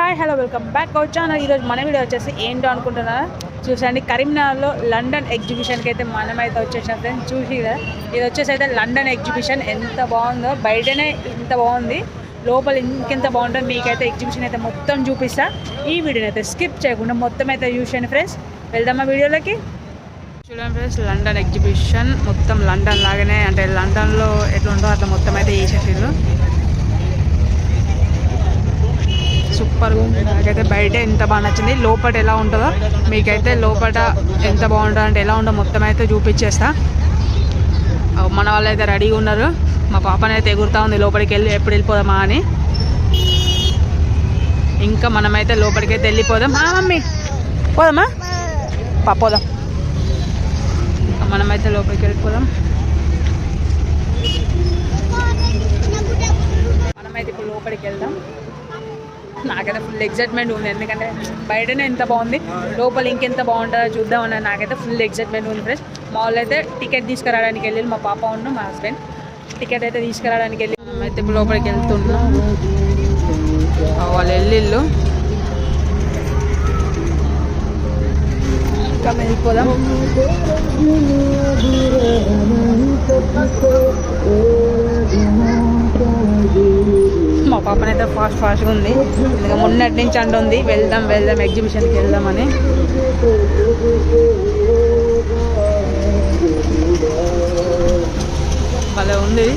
Hi hello welcome back our channel. ఈరోజు మన video వచ్చేసి ఏంటో అనుకుంటున్నారా, చూసండి. కరీంనగర్లో లండన్ ఎగ్జిబిషన్కి అయితే మనమైతే వచ్చేసాం ఫ్రెండ్స్. చూసి కదా, ఇది వచ్చేసి అయితే లండన్ ఎగ్జిబిషన్ ఎంత బాగుందో. బయటనే ఇంత బాగుంది, లోపల ఇంకెంత బాగుంటుంది. మీకైతే ఎగ్జిబిషన్ అయితే మొత్తం చూపిస్తా. ఈ వీడియోని అయితే స్కిప్ చేయకుండా మొత్తం అయితే చూసాను ఫ్రెండ్స్. వెళ్దామా వీడియోలోకి. చూడండి ఫ్రెండ్స్, లండన్ ఎగ్జిబిషన్ మొత్తం లండన్ లాగానే, అంటే లండన్లో ఎట్లా ఉందో అట్లా మొత్తం అయితే వేసేసారు. సూపర్గా ఉంది. నాకైతే బయట ఎంత బాగా నచ్చింది. లోపల ఎలా ఉంటుందో మీకైతే లోపల ఎంత బాగుంటుందో, అంటే ఎలా ఉంటుందో మొత్తం అయితే చూపించేస్తా. మన వాళ్ళు అయితే రెడీగా ఉన్నారు. మా పాపనైతే ఎగురుతూ ఉంది లోపలికి వెళ్ళి ఎప్పుడు వెళ్ళిపోదామా అని. ఇంకా మనమైతే లోపలికి అయితే వెళ్ళిపోదాం. మమ్మీ పోదామా? పోదాం. ఇంకా మనమైతే లోపలికి వెళ్ళిపోదాం. మనమైతే ఇప్పుడు లోపలికి వెళ్దాం. నాకైతే ఫుల్ ఎగ్జైట్మెంట్ ఉంది, ఎందుకంటే బయటనే ఎంత బాగుంది, లోపల ఇంకెంత బాగుంటుందో చూద్దామని నాకైతే ఫుల్ ఎగ్జైట్మెంట్ ఉంది ఫ్రెండ్స్. మా వాళ్ళు అయితే టికెట్ తీసుకురావడానికి వెళ్ళి, మా పాప ఉన్న మా హస్బెండ్ టికెట్ అయితే తీసుకురావడానికి వెళ్ళి అయితే ఇప్పుడు లోపలికి వెళ్తున్నాం. వాళ్ళు వెళ్ళిళ్ళు, ఇంకా వెళ్ళిపోదాం. మా పాపనైతే ఫాస్ట్గా ఉంది, ఇంకా మొన్నటి నుంచి అంటుంది వెళ్దాం ఎగ్జిబిషన్కి వెళ్దామని. భలే ఉంది.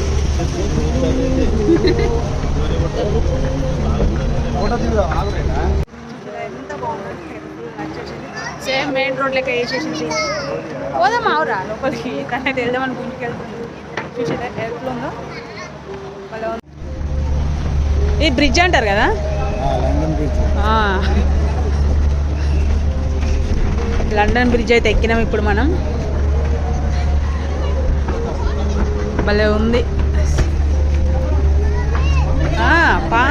సేమ్ మెయిన్ రోడ్ లెక్క వేసేసింది. పోదాం ఆవురా లోపలికి. కానీ అయితే వెళ్దామని గుంజుకి వెళ్తుంది. చూసేదా ఎట్లా ఉందో, భలే ఉంది. ఈ బ్రిడ్జ్ అంటారు కదా, లండన్ బ్రిడ్జ్ అయితే ఎక్కినాం ఇప్పుడు మనం. భలే ఉంది. పా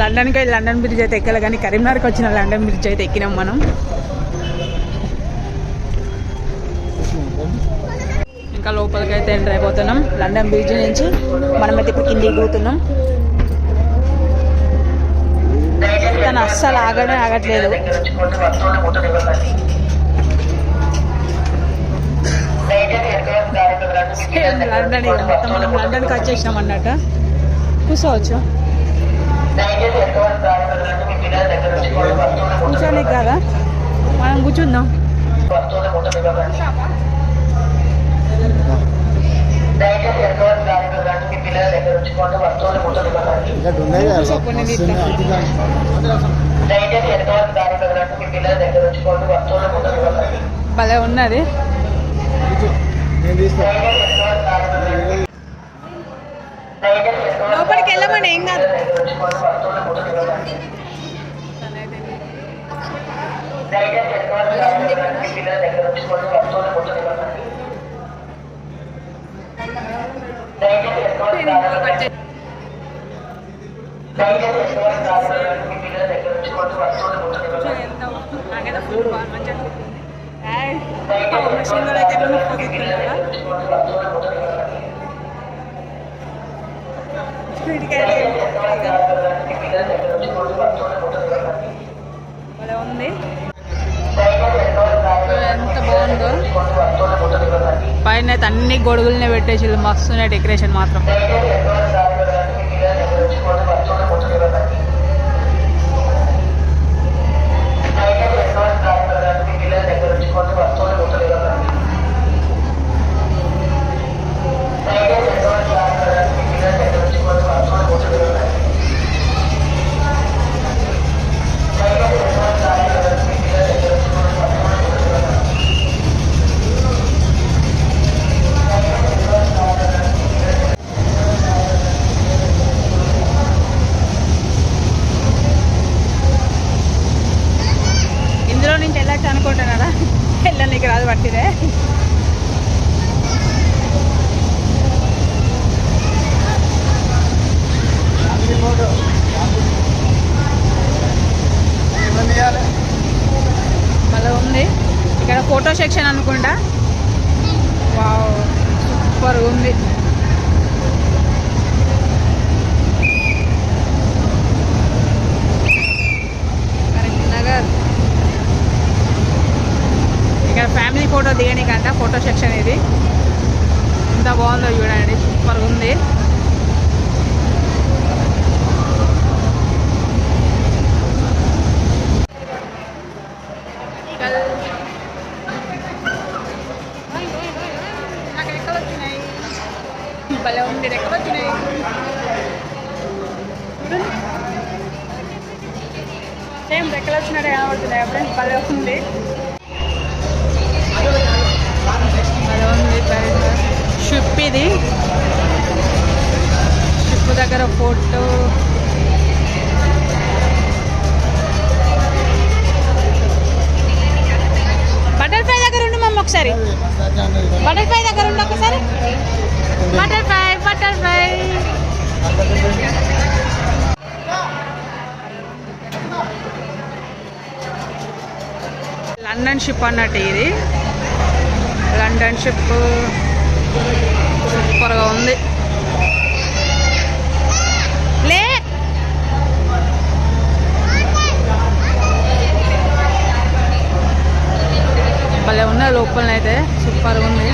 లండన్ బ్రిడ్జ్ అయితే ఎక్కాలి, కానీ కరీంనగర్కి వచ్చిన లండన్ బ్రిడ్జ్ అయితే ఎక్కినాం మనం. ఇంకా లోపలికి అయితే ఎంటర్ అయిపోతున్నాం. లండన్ బ్రిడ్జ్ నుంచి మనమైతే ఇప్పుడు కిందికి దిగుతున్నాం. తను అస్సలు ఆగట్లేదు. లండన్ మొత్తం మనం లండన్కి వచ్చేసినాం అన్నట్టు. కూర్చోవచ్చు, కూర్చోనికి కదా, మనం కూర్చుందాం. భలే ఉన్నది. లోపలికి వెళ్ళమని ఏం కాదు. నాకైతే ఫుల్ బాగా మంచిగా ఉంది. ఎంత బాగుందో. పైన అయితే అన్ని గొడుగులనే పెట్టేసి మస్తున్నాయి. డెకరేషన్ మాత్రం ఇక్కడ ఫోటో సెక్షన్ అనుకుంటా. వావ్ సూపర్ ఉంది. కరీంనగర్ ఇక్కడ ఫ్యామిలీ ఫోటో దిగనికంట ఫోటో సెక్షన్ ఇది. ఎంత బాగుందో చూడండి, సూపర్ ఉంది. నాకు రెక్కలు వచ్చినాయి, భలే ఉంది, రెక్కలు వచ్చినాయి. సేమ్ రెక్కలు వచ్చినట్టు కనబడుతున్నాయి ఫ్రెండ్స్, భలే ఉంది. భలే ఉంది. షిప్ ఇది, షిప్ దగ్గర ఫోటో. బటర్ఫ్లై దగ్గర ఉండు మమ్మ ఒకసారి, బటర్ఫ్లై దగ్గర ఉండు ఒకసారి. బటర్ఫ్లై బటర్ఫ్లై లండన్ షిప్ అన్నట్టు ఇది. లండన్ షిప్ సూపర్గా ఉంది. లే భలే ఉన్నాయి లోపలనైతే, సూపర్గా ఉంది.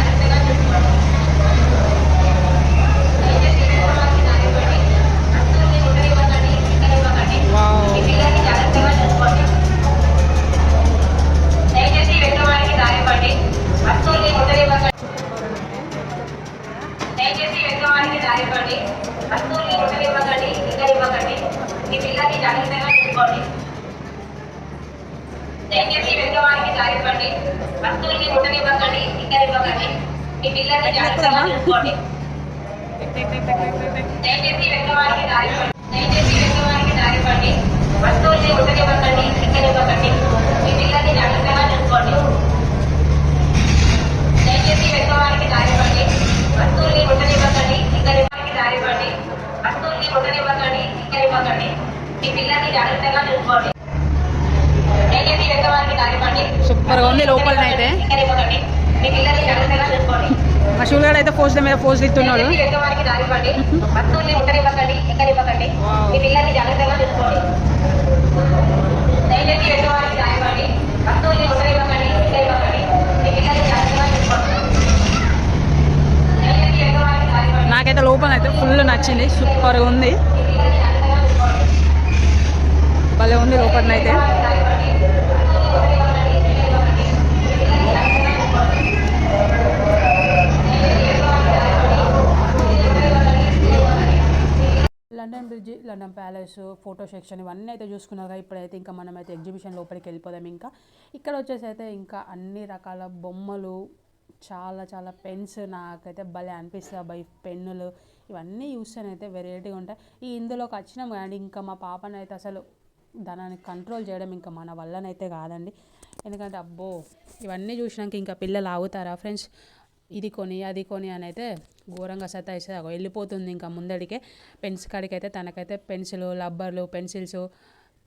సూపర్గా ఉంది లోపలనైతే. మా షూగాడు అయితే పోస్ట్ల మీద పోస్ట్లు ఇస్తున్నాడు. నాకైతే లోపలైతే ఫుల్ నచ్చింది, సూపర్గా ఉంది, భలే ఉంది లోపలనైతే. London bridge, London palace, photo section ఇవన్నీ అయితే చూసుకున్నాక ఇప్పుడైతే ఇంకా మనమైతే ఎగ్జిబిషన్ లోపలికి వెళ్ళిపోదాం. ఇంకా ఇక్కడ వచ్చేసి అయితే ఇంకా అన్ని రకాల బొమ్మలు, చాలా చాలా పెన్స్, నాకైతే భలే అనిపిస్తుంది అబ్బాయి పెన్నులు ఇవన్నీ చూస్తేనైతే వెరైటీగా ఉంటాయి. ఇందులోకి వచ్చినాం కానీ ఇంకా మా పాపని అయితే అసలు దానిని కంట్రోల్ చేయడం ఇంకా మన వల్లనైతే కాదండి. ఎందుకంటే అబ్బో ఇవన్నీ చూసినాక ఇంకా పిల్లలు ఆగుతారా ఫ్రెండ్స్, ఇది కొని అది కొని అని అయితే ఘోరంగా సతాయిస్తే వెళ్ళిపోతుంది ఇంకా ముందడికే. పెన్స్ కాడికి అయితే తనకైతే పెన్సిల్, రబ్బర్లు, పెన్సిల్స్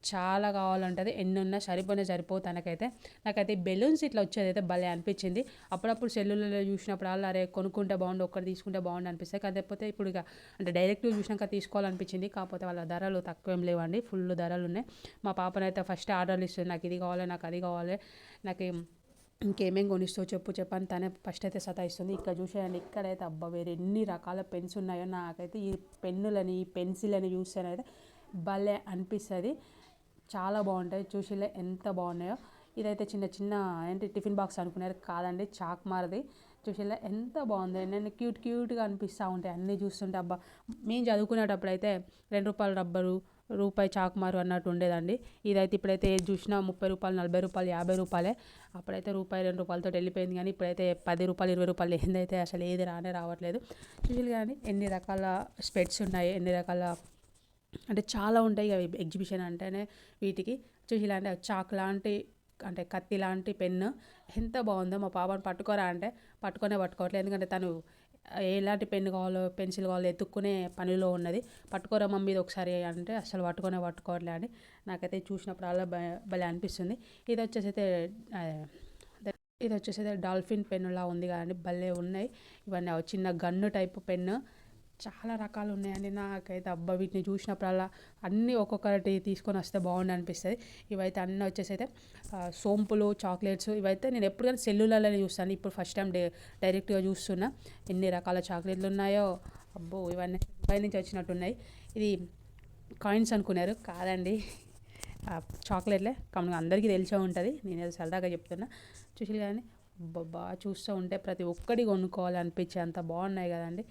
చాలా కావాలంటుంది. ఎన్ని ఉన్నా సరిపోవు తనకైతే. నాకైతే బెలూన్స్ ఇట్లా వచ్చేది అయితే భలే అనిపించింది. అప్పుడప్పుడు సెల్లులలో చూసినప్పుడు వాళ్ళు అరే కొనుక్కుంటే బాగుండు, ఒక్కటి తీసుకుంటే బాగుండు అనిపిస్తాయి. కాకపోతే ఇప్పుడు ఇక అంటే డైరెక్ట్గా చూసినాక తీసుకోవాలనిపించింది. కాకపోతే వాళ్ళ ధరలు తక్కువేం లేవండి, ఫుల్ ధరలు ఉన్నాయి. మా పాపనైతే ఫస్ట్ ఆర్డర్లు ఇస్తుంది, నాకు ఇది కావాలి, నాకు అది కావాలి, నాకు ఇంకేమేం కొనిస్తావు చెప్పని తనే ఫస్ట్ అయితే సతాయిస్తుంది. ఇక్కడ చూసేయండి, ఇక్కడైతే అబ్బా వేరే ఎన్ని రకాల పెన్స్ ఉన్నాయో. నాకైతే ఈ పెన్నులని, ఈ పెన్సిల్ అని చూస్తేనైతే భలే అనిపిస్తుంది, చాలా బాగుంటాయి. చూసిలే ఎంత బాగున్నాయో. ఇదైతే చిన్న చిన్న ఏంటి టిఫిన్ బాక్స్ అనుకున్నారు, కాదండి చాక్ మారది. చూసిలే ఎంత బాగుంది, నేను క్యూట్గా అనిపిస్తూ ఉంటాయి అన్నీ చూస్తుంటే. అబ్బా మేము చదువుకునేటప్పుడు అయితే ₹2 రబ్బరు, రూపాయి చాకుమారు అన్నట్టు ఉండేదండి. ఇదైతే ఇప్పుడైతే ఏది చూసినా ₹30, ₹40, ₹50. అప్పుడైతే ₹2 వెళ్ళిపోయింది. కానీ ఇప్పుడైతే ₹10, ₹20 ఏందైతే అసలు ఏది రావట్లేదు. చూసారు కానీ ఎన్ని రకాల స్పెట్స్ ఉన్నాయి, ఎన్ని రకాల అంటే చాలా ఉంటాయి అవి. ఎగ్జిబిషన్ అంటేనే వీటికి చూసి అంటే చాక్ లాంటి అంటే కత్తి లాంటి పెన్ను ఎంత బాగుందో. మా పాపను పట్టుకోరా అంటే పట్టుకోవట్లేదు, ఎందుకంటే తను ఎలాంటి పెన్ను కావాలో పెన్సిల్ కావాలో ఎత్తుక్కునే పనిలో ఉన్నది. పట్టుకోరా మమ్మీ ఇది ఒకసారి అంటే అసలు పట్టుకోవట్లే అని నాకైతే చూసినప్పుడు అలా భలే అనిపిస్తుంది. ఇది వచ్చేసి అయితే ఇది వచ్చేసి డాల్ఫిన్ పెన్నులా ఉంది కదండి, భలే ఉన్నాయి ఇవన్నీ. చిన్న గన్ను టైప్ పెన్ను, చాలా రకాలు ఉన్నాయండి. నాకైతే అబ్బా వీటిని చూసినప్పుడల్లా అన్నీ ఒక్కొక్కటి తీసుకొని వస్తే బాగుండు అనిపిస్తుంది. ఇవైతే అన్నీ వచ్చేసి అయితే సోంపులు, చాక్లెట్స్, ఇవైతే నేను ఎప్పుడు కానీ సెల్లులలోనే చూస్తాను, ఇప్పుడు ఫస్ట్ టైం డైరెక్ట్గా చూస్తున్నా. ఎన్ని రకాల చాక్లెట్లు ఉన్నాయో అబ్బో, ఇవన్నీ బయట నుంచి వచ్చినట్టున్నాయి. ఇది కాయిన్స్ అనుకున్నారు, కాదండి చాక్లెట్లే. కమ్ముగా అందరికీ తెలిసే ఉంటుంది, నేను ఏదో సరదాగా చెప్తున్నా. చూసి కానీ బాగా చూస్తూ ఉంటే ప్రతి ఒక్కటి కొనుక్కోవాలి అనిపించే అంత బాగున్నాయి కదండి,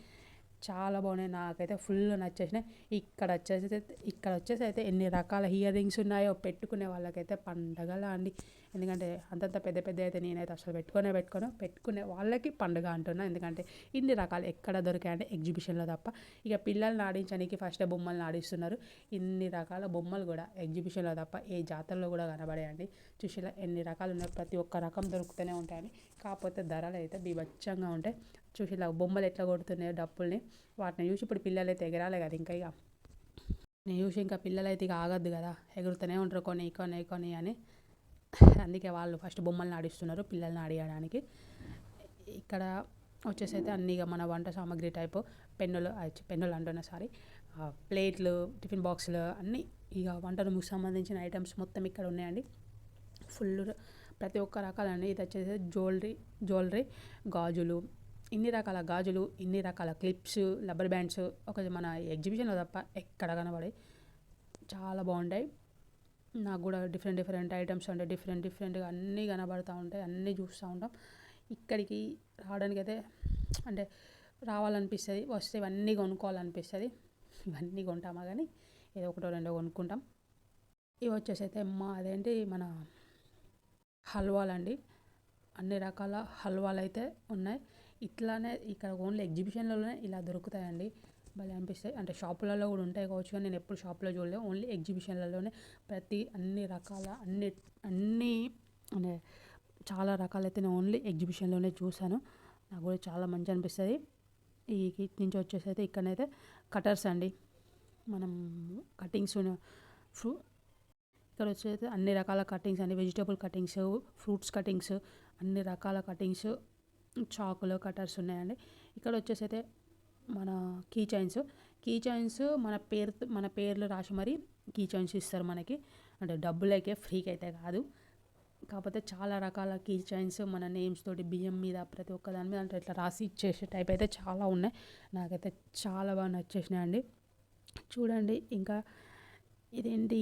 చాలా బాగున్నాయి. నాకైతే ఫుల్ నచ్చేసినాయి. ఇక్కడ వచ్చేసి అయితే ఎన్ని రకాల ఇయర్ రింగ్స్ ఉన్నాయో పెట్టుకునే వాళ్ళకైతే పండగలా అండి. ఎందుకంటే అంతంత పెద్ద పెద్ద అయితే నేనైతే అసలు పెట్టుకునే వాళ్ళకి పండుగ అంటున్నా. ఎందుకంటే ఇన్ని రకాలు ఎక్కడ దొరికాయంటే ఎగ్జిబిషన్లో తప్ప. ఇక పిల్లల్ని ఆడించడానికి ఫస్ట్ బొమ్మల్ని ఆడిస్తున్నారు. ఇన్ని రకాల బొమ్మలు కూడా ఎగ్జిబిషన్లో తప్ప ఏ జాతరలో కూడా కనబడాయండి. చూసిలా ఎన్ని రకాలు ఉన్నాయి, ప్రతి ఒక్క రకం దొరుకుతూనే ఉంటాయని. కాకపోతే ధరలు అయితే బీభత్సంగా ఉంటాయి. చూసి ఇలా బొమ్మలు ఎట్లా కొడుతున్నాయో డప్పుల్ని, వాటిని చూసి ఇప్పుడు పిల్లలు అయితే ఎగరాలి కదా, ఇంకా నేను చూసి ఇంకా పిల్లలు అయితే ఇక ఆగద్దు కదా, ఎగురుతూనే ఉంటారు కొని అని. అందుకే వాళ్ళు ఫస్ట్ బొమ్మల్ని ఆడిస్తున్నారు పిల్లల్ని ఆడియడానికి. ఇక్కడ వచ్చేసి అయితే అన్నీ ఇక మన వంట సామాగ్రి టైపు పెన్నులు అంటున్నా సారీ, ప్లేట్లు, టిఫిన్ బాక్సులు అన్నీ ఇక వంట రూమ్కి సంబంధించిన ఐటమ్స్ మొత్తం ఇక్కడ ఉన్నాయండి. ఫుల్ ప్రతి ఒక్క రకాలండి. ఇది వచ్చేసి జ్యువెలరీ, గాజులు, ఇన్ని రకాల గాజులు, ఇన్ని రకాల క్లిప్స్, రబ్బర్ బ్యాండ్స్ ఒక మన ఎగ్జిబిషన్లో తప్ప ఎక్కడ కనబడాయి, చాలా బాగుంటాయి. నాకు కూడా డిఫరెంట్ ఐటమ్స్ అంటే డిఫరెంట్గా అన్నీ కనబడుతూ ఉంటాయి, అన్నీ చూస్తూ ఉంటాం. ఇక్కడికి రావడానికి అయితే అంటే రావాలనిపిస్తుంది, వస్తే ఇవన్నీ కొనుక్కోవాలనిపిస్తుంది. ఇవన్నీ కొంటామా కానీ ఏదో ఒకటో రెండో కొనుక్కుంటాం. ఇవి వచ్చేసి అయితే అదేంటి మన హల్వాలండి, అన్ని రకాల హల్వాలు అయితే ఉన్నాయి. ఇట్లానే ఇక్కడ ఓన్లీ ఎగ్జిబిషన్లలోనే ఇలా దొరుకుతాయండి, భలే అనిపిస్తాయి. అంటే షాపులలో కూడా ఉంటాయి కావచ్చు, కానీ నేను ఎప్పుడు షాప్లో చూడలేదు, ఓన్లీ ఎగ్జిబిషన్లలోనే అన్ని రకాల అన్ని అంటే చాలా రకాలైతే నేను ఓన్లీ ఎగ్జిబిషన్లోనే చూశాను. నాకు కూడా చాలా మంచి అనిపిస్తుంది. ఈ కిట్ నుంచి వచ్చేసి అయితే ఇక్కడనైతే కటర్స్ అండి, మనం కటింగ్స్ ఇక్కడ వచ్చేసి అన్ని రకాల కటింగ్స్ అండి, వెజిటేబుల్ కటింగ్స్, ఫ్రూట్స్ కటింగ్స్, అన్ని రకాల కటింగ్స్, చాకులు, కటర్స్ ఉన్నాయండి. ఇక్కడ వచ్చేసి అయితే మన కీ చైన్స్ మన పేర్లు రాసి మరి కీ చైన్స్ ఇస్తారు మనకి, అంటే డబ్బులకే ఫ్రీకి అయితే కాదు. కాకపోతే చాలా రకాల కీ చైన్స్ మన నేమ్స్ తోటి బియ్యం మీద ప్రతి ఒక్క దాని మీద అంటే ఇట్లా రాసి ఇచ్చేసే టైప్ అయితే చాలా ఉన్నాయి. నాకైతే చాలా బాగా నచ్చేసినాయండి. చూడండి ఇంకా ఇదేంటి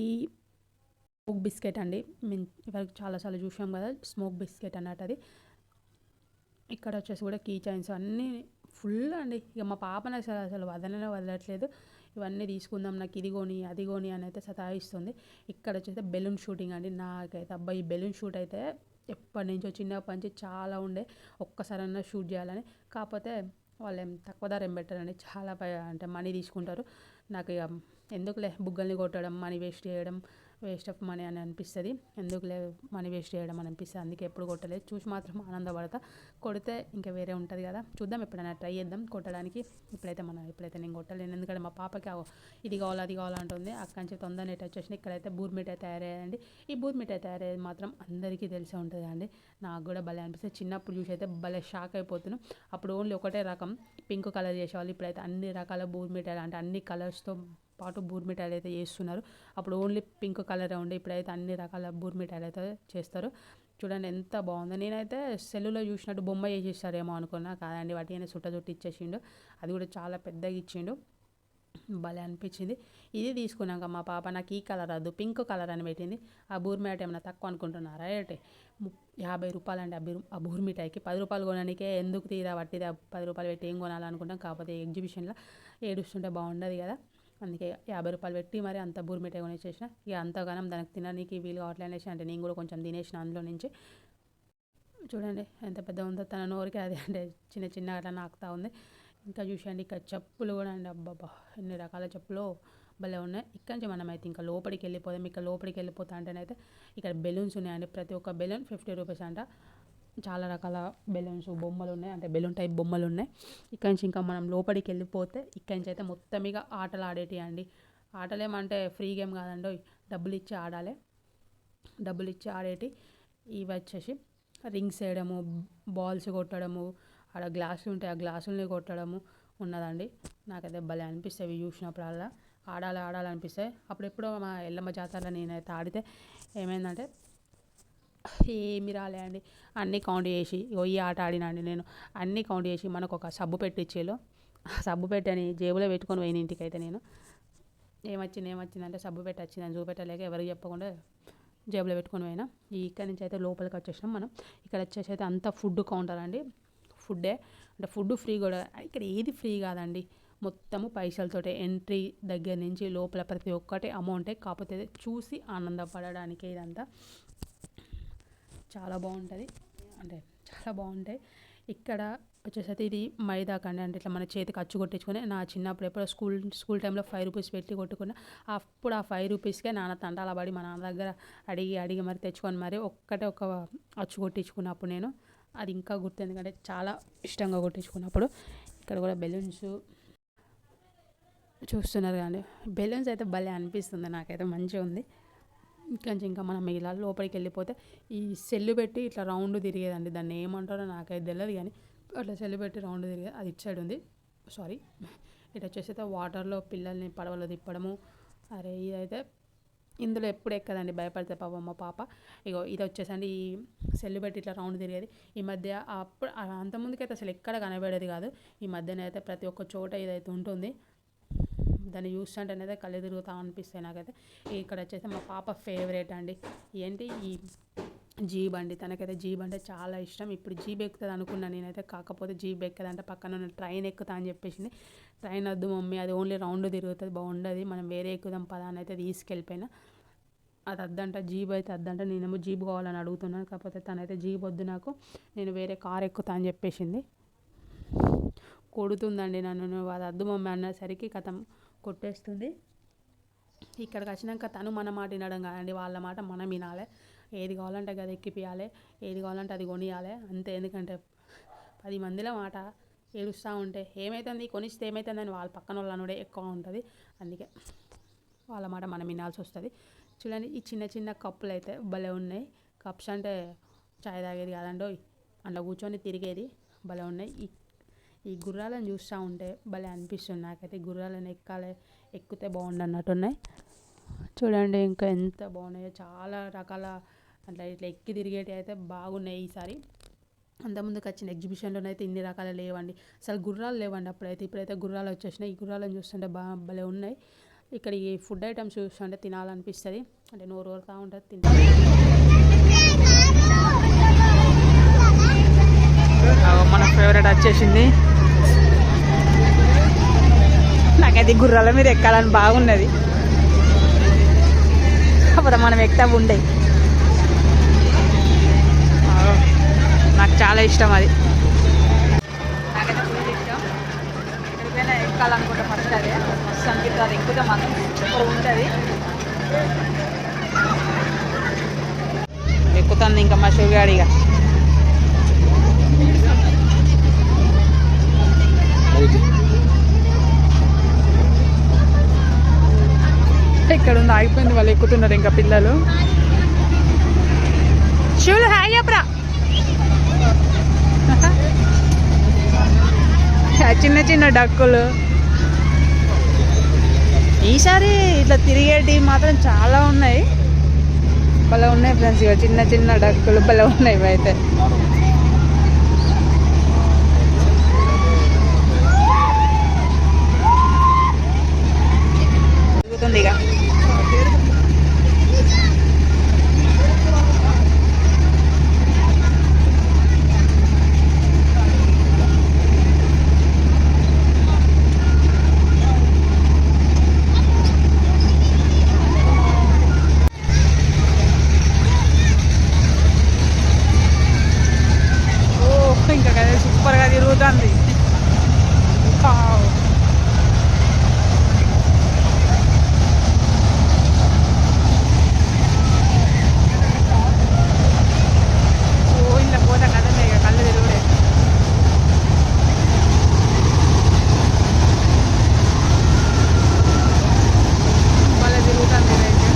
స్మోక్ బిస్కెట్ అండి, మేము ఇవరకు చాలాసార్లు చూసాం కదా స్మోక్ బిస్కెట్ అన్నట్టు. అది ఇక్కడ వచ్చేసి కూడా కీ చైన్స్ అన్నీ ఫుల్ అండి. ఇక మా పాపని అసలు వదలట్లేదు, ఇవన్నీ తీసుకుందాం, నాకు ఇది కొని అది కొని అని అయితే సతాయిస్తుంది. ఇక్కడ వచ్చేసి బెలూన్ షూటింగ్ అండి. నాకైతే అబ్బాయి ఈ బెలూన్ షూట్ అయితే ఎప్పటి నుంచో చిన్నప్పటి నుంచి చాలా ఉండే, ఒక్కసారన్నా షూట్ చేయాలని. కాకపోతే వాళ్ళు తక్కువ ధర పెట్టారండి, చాలా అంటే మనీ తీసుకుంటారు. నాకు ఇక ఎందుకులే బుగ్గల్ని కొట్టడం, మనీ వేస్ట్ ఆఫ్ మనీ అని అనిపిస్తుంది, ఎందుకులే మనీ వేస్ట్ చేయడం అని అనిపిస్తుంది. అందుకే ఎప్పుడు కొట్టలేదు, చూసి మాత్రం ఆనందపడతా. కొడితే ఇంకా వేరే ఉంటుంది కదా, చూద్దాం ఎప్పుడైనా ట్రై చేద్దాం కొట్టడానికి. ఇప్పుడైతే నేను కొట్టలేను, ఎందుకంటే మా పాపకి ఇది కావాలి అది కావాలంటుంది. అక్కడి నుంచి తొందరగా నెట్ వచ్చేసి ఇక్కడైతే బూర్మిఠాయి తయారయ్యాయండి. ఈ బూర్మిఠాయి తయారయ్యేది మాత్రం అందరికీ తెలిసే ఉంటుంది అండి. నాకు కూడా భలే అనిపిస్తుంది, చిన్నప్పుడు చూసి అయితే భలే షాక్ అయిపోతున్నాను. అప్పుడు ఓన్లీ ఒకటే రకం పింక్ కలర్ చేసేవాళ్ళు, ఇప్పుడైతే అన్ని రకాల బూర్మిఠాయిలు అంటే అన్ని కలర్స్తో పాటు బూర్మిఠాయిలు అయితే చేస్తున్నారు. అప్పుడు ఓన్లీ పింక్ కలరే ఉండే, ఇప్పుడైతే అన్ని రకాల బూర్మిఠాయిలు అయితే చేస్తారు. చూడండి ఎంత బాగుందో. నేనైతే సెల్లులో చూసినట్టు బొమ్మ చేసేస్తారేమో అనుకున్నా, కాదండి వాటిని చుట్టి ఇచ్చేసిండు. అది కూడా చాలా పెద్దగా ఇచ్చిండు, భలే అనిపించింది. ఇది తీసుకున్నాక మా పాప నాకు ఈ కలర్ వద్దు పింక్ కలర్ అని పెట్టింది. ఆ బూర్మిఠాయి ఏమైనా తక్కువ అనుకుంటున్నారా ఏంటి, 50 రూపాయలు అండి ఆ బూర్మిఠాయికి. 10 రూపాయలు కొనడానికే ఎందుకు తీరా పట్టిది, 10 రూపాయలు పెట్టి ఏం కొనాలనుకుంటాం. కాకపోతే ఎగ్జిబిషన్లో ఏడుస్తుంటే బాగుండదు కదా, అందుకే 50 రూపాయలు పెట్టి మరి అంత బూర్మిఠాయి కొనేసేసిన. ఇక అంతగానం దానికి తినడానికి వీలు కావట్లేనేసి అంటే నేను కూడా కొంచెం తినేసిన అందులో నుంచి. చూడండి ఎంత పెద్ద ఉందో, తన నోరికి అది అంటే చిన్న అట్లా నాకుతా ఉంది. ఇంకా చూసండి ఇక్కడ చెప్పులు కూడా అండి, అబ్బాబ్బా ఎన్ని రకాల చెప్పులు భలే ఉన్నాయి. ఇక్కడ నుంచి మనం అయితే ఇంకా లోపలికి వెళ్ళిపోదాం. ఇక్కడ లోపలికి వెళ్ళిపోతా అంటేనైతే ఇక్కడ బెలూన్స్ ఉన్నాయండి, ప్రతి ఒక్క బెలూన్ 50 రూపీస్ అంట. చాలా రకాల బెలూన్స్ బొమ్మలు ఉన్నాయి, అంటే బెలూన్ టైప్ బొమ్మలు ఉన్నాయి. ఇక్కడి నుంచి ఇంకా మనం లోపలికి వెళ్ళిపోతే ఇక్కడి నుంచి అయితే మొత్తం ఇక ఆటలు ఆడేటి అండి. ఆటలేమంటే ఫ్రీ గేమ్ కాదండి, డబ్బులు ఇచ్చి ఆడాలి, డబ్బులు ఇచ్చి ఆడేటి. ఇవి వచ్చేసి రింగ్స్ వేయడము, బాల్స్ కొట్టడము, ఆడ గ్లాసులు ఉంటాయి ఆ గ్లాసుల్ని కొట్టడము ఉన్నదండి. నాకైతే భలే అనిపిస్తాయి ఇవి చూసినప్పుడల్లా. ఆడాలనిపిస్తాయి. అప్పుడెప్పుడో మా ఎల్లమ్మ జాతరలో నేనైతే ఆడితే ఏమైందంటే ఏమి రాలే అండి. అన్నీ కౌంట్ చేసి ఈ ఆట ఆడినండి నేను. అన్నీ కౌంట్ చేసి మనకు ఒక సబ్బు పెట్టిచ్చేలో ఆ సబ్బు పెట్టని జేబులో పెట్టుకొని పోయిన ఇంటికైతే నేను. ఏమొచ్చిందంటే సబ్బు పెట్టి వచ్చిందని చూపెట్టలేక ఎవరికి చెప్పకుండా జేబులో పెట్టుకొని పోయినా. ఇక్కడ నుంచి అయితే లోపలికి వచ్చేసినాం మనం. ఇక్కడ వచ్చేసి అయితే అంతా ఫుడ్ కౌంటర్ అండి. ఫుడ్డే అంటే ఫుడ్ ఫ్రీ కూడా. ఇక్కడ ఏది ఫ్రీ కాదండి, మొత్తము పైసలతోటే. ఎంట్రీ దగ్గర నుంచి లోపల ప్రతి ఒక్కటి అమౌంటే. కాకపోతే చూసి ఆనందపడడానికి ఇదంతా చాలా బాగుంటుంది, అంటే చాలా బాగుంటాయి. ఇక్కడ వచ్చేసరికి ఇది మైదా కండి, అంటే ఇట్లా మన చేతికి అచ్చు కొట్టించుకొని. నా చిన్నప్పుడు ఎప్పుడో స్కూల్ టైంలో 5 రూపీస్ పెట్టి కొట్టుకున్నా. అప్పుడు ఆ 5 రూపీస్కే నాన్న తంటాల పడి మా నాన్న దగ్గర అడిగి మరి తెచ్చుకొని మరి ఒక అచ్చు కొట్టించుకున్నప్పుడు నేను. అది ఇంకా గుర్తు, ఎందుకంటే చాలా ఇష్టంగా కొట్టించుకున్నప్పుడు. ఇక్కడ కూడా బెలూన్స్ చూస్తున్నారు కానీ బెలూన్స్ అయితే భలే అనిపిస్తుంది, నాకైతే మంచిగా ఉంది. ఇంకా మనం ఇలా లోపలికి వెళ్ళిపోతే ఈ సెల్లు పెట్టి ఇట్లా రౌండ్ తిరిగేదండి, దాన్ని ఏమంటారో నాకైతే తెలియదు కానీ అట్లా సెల్లు పెట్టి రౌండ్ తిరిగేది. అది ఇటు సైడ్ ఉంది, సారీ. ఇటు వచ్చేసి అయితే వాటర్లో పిల్లల్ని పడవలో తిప్పడము. అరే ఇదైతే ఇందులో ఎప్పుడు ఎక్కదండి, భయపడితే పాపం మా పాప. ఇగో ఇది వచ్చేసండి ఈ సెల్లు పెట్టి ఇట్లా రౌండ్ తిరిగేది. ఈ మధ్య అప్పుడు అంతకుముందుకైతే అసలు ఎక్కడ కనబడేది కాదు. ఈ మధ్యనైతే ప్రతి ఒక్క చోట ఇదైతే ఉంటుంది. దాన్ని చూస్తుంటేనైతే కళ్ళు తిరుగుతూ అనిపిస్తాయి నాకైతే. ఇక్కడ వచ్చేసి మా పాప ఫేవరెట్ అండి ఏంటి ఈ జీబ్ అండి. తనకైతే జీబ్ అంటే చాలా ఇష్టం. ఇప్పుడు జీబ్ ఎక్కుతుంది అనుకున్నాను నేనైతే, కాకపోతే జీబ్ ఎక్కదంటే పక్కన ట్రైన్ ఎక్కుతా అని చెప్పేసింది. ట్రైన్ వద్దు మమ్మీ, అది ఓన్లీ రౌండ్ తిరుగుతుంది, బాగుండదు, మనం వేరే ఎక్కుదాం పదా అని అయితే తీసుకెళ్ళిపోయినా. అది వద్దంట, జీబ్ అయితే వద్దంట. నేనేమో జీబ్ కావాలని అడుగుతున్నాను, కాకపోతే తనైతే జీబ్ వద్దు, నాకు నేను వేరే కార్ ఎక్కుతా అని చెప్పేసింది. కొడుతుందండి నన్ను, అది వద్దు మమ్మీ అన్నసరికి కథం కొట్టేస్తుంది. ఇక్కడికి వచ్చినాక తను మన మాట వినడం కాదండి, వాళ్ళ మాట మనం వినాలి. ఏది కావాలంటే అది ఎక్కిపియాలి, ఏది కావాలంటే అది కొనియాలి అంతే. ఎందుకంటే 10 మందిలో మాట ఏడుస్తూ ఉంటే ఏమవుతుంది, కొనిస్తే ఏమవుతుందని వాళ్ళ పక్కన వాళ్ళు అనుడే ఎక్కువ ఉంటుంది. అందుకే వాళ్ళ మాట మనం వినాల్సి వస్తుంది. చూడండి ఈ చిన్న చిన్న కప్పులు అయితే భలే ఉన్నాయి. కప్స్ అంటే చాయ్ తాగేది కాదండో, అందులో కూర్చొని తిరిగేది భలే ఉన్నాయి. ఈ గుర్రాలను చూస్తూ ఉంటే భలే అనిపిస్తుంది నాకైతే. గుర్రాలను ఎక్కితే బాగుండు అన్నట్టున్నాయి చూడండి. ఇంకా ఎంత బాగున్నాయో, చాలా రకాల అట్లా ఇట్లా ఎక్కి తిరిగేటి అయితే బాగున్నాయి ఈసారి. అంతకుముందుకు వచ్చిన ఎగ్జిబిషన్లోనైతే ఇన్ని రకాలు లేవండి, అసలు గుర్రాలు లేవండి అప్పుడైతే. ఇప్పుడైతే గుర్రాలు వచ్చేసినాయి. ఈ గుర్రాలను చూస్తుంటే భలే ఉన్నాయి. ఇక్కడ ఈ ఫుడ్ ఐటమ్స్ చూస్తుంటే తినాలనిపిస్తుంది, అంటే నోరు ఊరుతూ ఉంటుంది, తింటా. మన ఫేవరెట్ వచ్చేసింది. నాకైతే గుర్రాల మీద ఎక్కాలని బాగున్నది, కాకపోతే మనం ఎక్కుతా ఉండే. నాకు చాలా ఇష్టం అది, నాకైతే ఫుల్ ఇష్టం. ఎక్కడికైనా ఎక్కాలనుకుంటే ఫస్ట్ అదే మస్తు అనిపిస్తుంది. అది ఎక్కుతే మాత్రం సూపర్ ఉంటుంది. ఎక్కుతుంది ఇంకా మా షుగాడిగా. ఇక్కడ ఉంది, ఆగిపోయింది, వాళ్ళు ఎక్కుతున్నారు ఇంకా పిల్లలు. శివులు హాయ్ చెప్పరా. చిన్న చిన్న డక్కులు ఈసారి ఇట్లా తిరిగేటి మాత్రం చాలా ఉన్నాయి, భలే ఉన్నాయి ఫ్రెండ్స్. ఇక చిన్న చిన్న డక్కులు భలే ఉన్నాయి ఇవైతే. తిరుగుతుంది ఇక. ఇంకా కదా సూపర్గా తిరుగుతుంది. ఇలా పోతా కదండి ఇక కళ్ళు తిరుగుడే. మళ్ళీ తిరుగుతుంది ఇదైతే.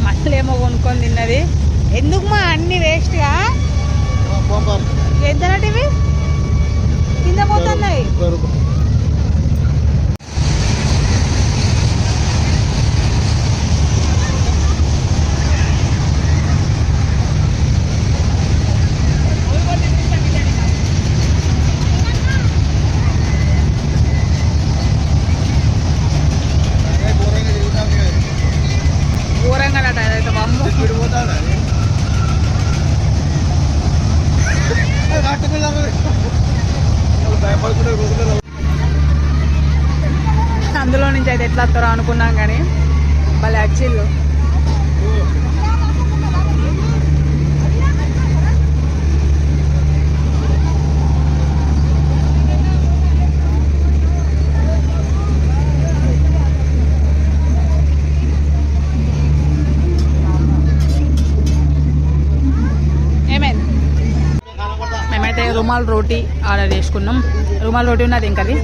మళ్ళీ చేసుకొని తిన్నది. ఎందుకు మా అన్ని వేస్ట్గా ఎంతనటి ఇవి కింద పోతున్నాయి. ఘోరంగా అదైతే అమ్మ అందులో నుంచి అయితే ఎట్లా వస్తారో అనుకున్నాం కానీ వాళ్ళు యాక్చువల్ మేమైతే రుమాల్ రోటీ ఆర్డర్ చేసుకున్నాం. రుమాల్ రోటీ ఉన్నది ఇంకది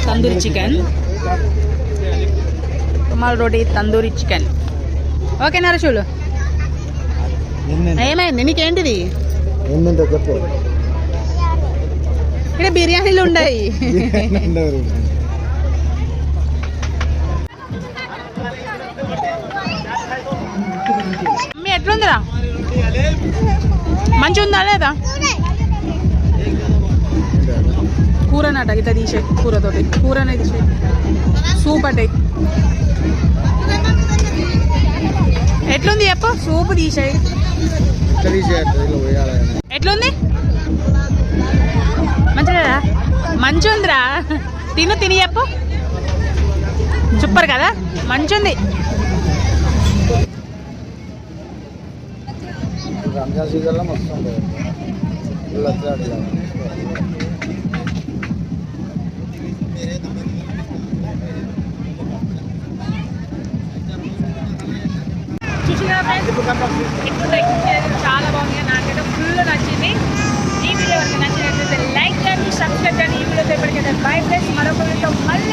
తందూరి చికెన్, రుమాల్ రోటీ తందూరి చికెన్. ఓకే నరశులు ఏమైంది నీకేంటిది? ఇక్కడ బిర్యానీలు ఉన్నాయి. మీ ఎట్లుందిరా? మంచిగా ఉందా లేదా? కూర నాట ఇట్లా తీసే కూరతోటి కూరనే తీసే సూప్ అంటే ఎట్లుంది చెప్పు? సూప్ తీసేయి. ఎట్లుంది? మంచిగా మంచిగా ఉందిరా. తిని చెప్పు. సూపర్ కదా, మంచిగా ఉంది. రంజాన్ సీజన్లో మస్తు ఉంటుంది. చాలా బాగుంది, నాకైతే ఫుల్ నచ్చింది. ఈ వీడియో నచ్చినట్లయితే లైక్ చేయండి, సబ్స్క్రైబ్ చేయండి. ఈ వీడియోతో ఎప్పటికైతే బై ఫ్రెండ్స్, మరొక వీడియో మళ్ళీ